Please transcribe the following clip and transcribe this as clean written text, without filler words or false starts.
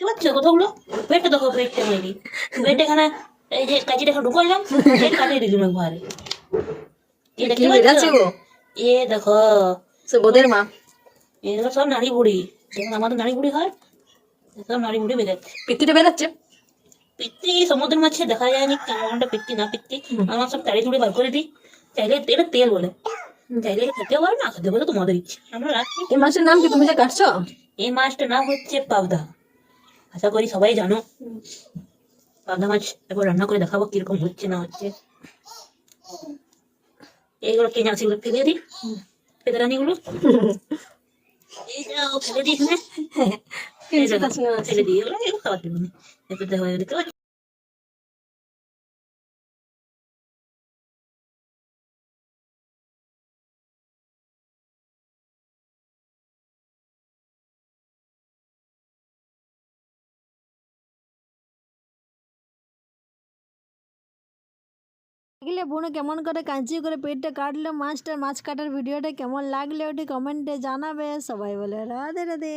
দেখতে পাচ্ছ কতগুলো? পেটটা দেখো, পেটটা মেরি পেট এখানে এই যে কাঁচিটা এখানে ঢুকাইলাম, পেট কাটিয়ে দিলাম একবারে। এ কি দেখতে পাচ্ছ? বেরাচ্ছে গো? এ দেখো, সে বোদের মা। এগুলো সব নাড়ি বুড়ি, যেমন আমাদের নাড়ি বুড়ি হয়, সব নাড়ি বুড়ি বেরোচ্ছে। পিত্তিটা বেরাচ্ছে। পিত্তি সমুদ্রের মাছে দেখা যায়নি কেমনটা পিত্তি না পিত্তি, আমার সব তাড়ি তুড়ি বার করে দিই। চাইলে এটা তেল বলে, চাইলে খেতেও পারো, না খেতে পারো, তোমাদের ইচ্ছে। আমরা রাখছি। এই মাছের নাম কি তুমি যে কাটছো? এই মাছটার নাম হচ্ছে পাবদা। আশা করি সবাই জানো। পাবদা মাছ একবার রান্না করে দেখাবো কিরকম হচ্ছে না হচ্ছে। এইগুলো কেনা আছে, এগুলো ফেলে দিই, পেদারানিগুলো এই যাও ফেলে দিই এখানে। এই দেখো, ফেলে দিই, এগুলো এগুলো খাবার দেবো না। এরপর দেখো, দেখতে পাচ্ছ? দেখলে বোনো কেমন করে কাঁচি করে পেটটা কাটলো মাছটা, মাছ কাটার ভিডিওটা কেমন লাগলো ওটি কমেন্টে জানাবে। সবাই বলে রাধে রাধে।